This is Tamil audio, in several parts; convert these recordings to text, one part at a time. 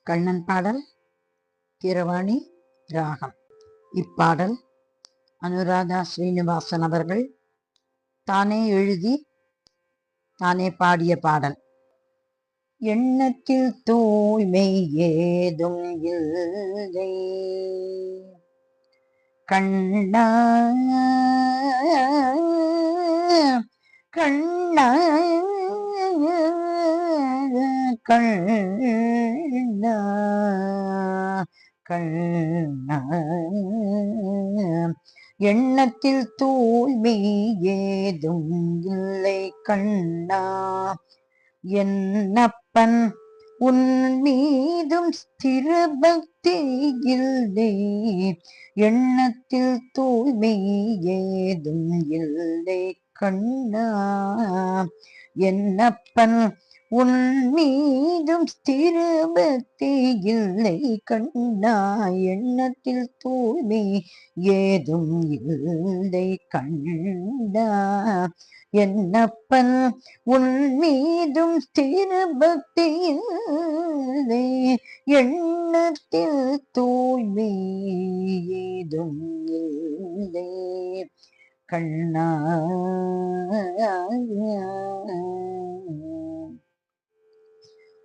கண்ணன் பாடல் கீரவாணி ராகம். இப்பாடல் அனுராதா ஸ்ரீனிவாசன் அவர்கள் தானே எழுதி தானே பாடிய பாடல். எண்ணத்தில் தூய்மை ஏதும் இல்லை கண்ணா கண்ணா கண்ணா கண்ணா. எண்ணத்தில் தூய்மை ஏதும் இல்லை கண்ணா, என்னப்பன் உன் மீதும் ஸ்திர பக்தி இல்லை. எண்ணத்தில் தூய்மை ஏதும் இல்லை கண்ணா, என்னப்பன் உன் மீதும் ஸ்திர பக்தி இல்லை கண்ணா. எண்ணத்தில் தூய்மை ஏதும் இல்லை கண்ணா, என்னப்பன் உன் மீதும் ஸ்திர பக்தி இல்லை. எண்ணத்தில் தூய்மை ஏதும் இல்லை கண்ணா.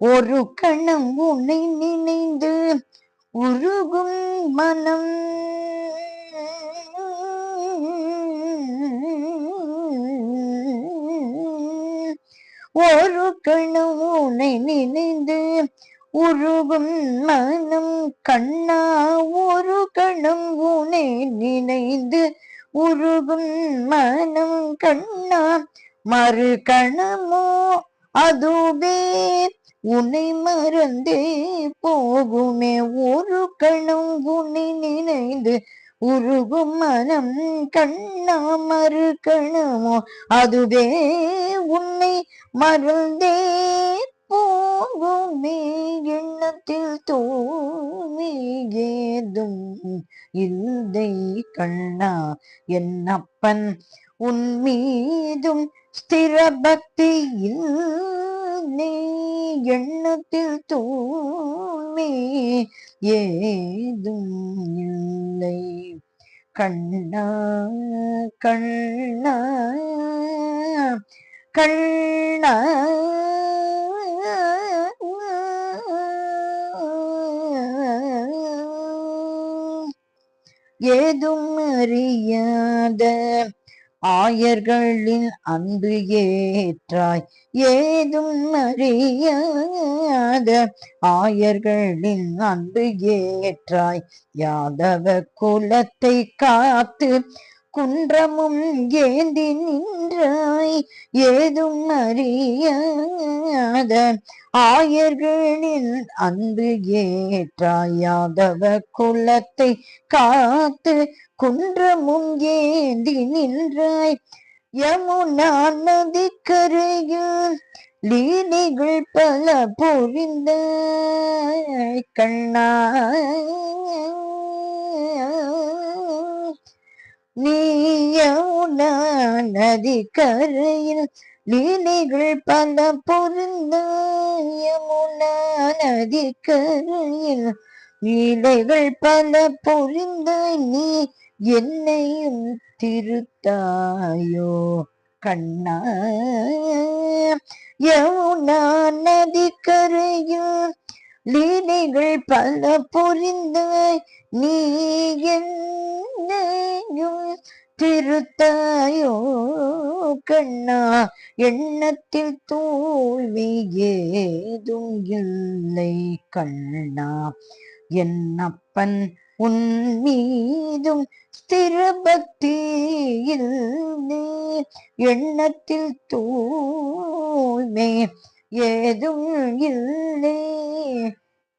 ஒரு கணம் உன்னை நினைந்து உருகும் மனம், ஒரு கணம் உன்னை நினைந்து உருகும் மனம் கண்ணா, ஒரு கணம் உன்னை நினைந்து உருகும் மனம் கண்ணா. மறு கணமோ அதுவே உன்னை மறந்தே போகுமே. ஒரு கணம் உன்னை நினைந்து உருகும் மனம் கண்ணா, மறு கணமோ அதுவே உன்னை மறந்தே போகுமே. எண்ணத்தில் தூய்மை ஏதும் இல்லை கண்ணா, என்னப்பன் உன் மீதும் ஸ்திர பக்தி இல்லை. எண்ணத்தில் தூய்மை ஏதும் இல்லை கண்ணா கண்ணா கண்ணா. ஏதும் அறியாத ஆயர்களின் அன்பு ஏற்றாய், ஏதும் அறியாத ஆயர்களின் அன்பு ஏற்றாய். யாதவ குலத்தை காத்து குன்றமும் ஏந்தி நின்றாய், ஏதும் அறியாத ஆயர்களின் அன்பு ஏற்றாய். யாதவ குலத்தை காத்து குன்றமும் ஏந்தி நின்றாய். யமுனா நதிக்கரையில் லீலைகள் பல புரிந்தாய் கண்ணா. நீ யமுனா நதிக்கரையில் லீலைகள் பல புரிந்தாய். யமுனா நதிக்கரையில் லீலைகள் பல புரிந்தாய். நீ என்னையும் திருத்தாயோ கண்ணா. யமுனா நதிக்கரையில் லீலைகள் பல புரிந்தாய். நீ என்னையும் திருத்தாயோ கண்ணா. எண்ணத்தில் தூய்மை ஏதும் இல்லை கண்ணா, என்னப்பன் உன் மீதும் ஸ்திர பக்தி இல்லை. எண்ணத்தில் தூய்மை ஏதும் இல்லை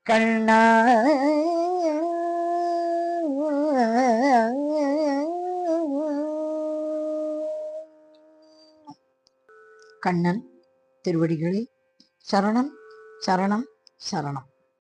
கண்ணா. கண்ணன் திருவடிகளே சரணம் சரணம் சரணம்.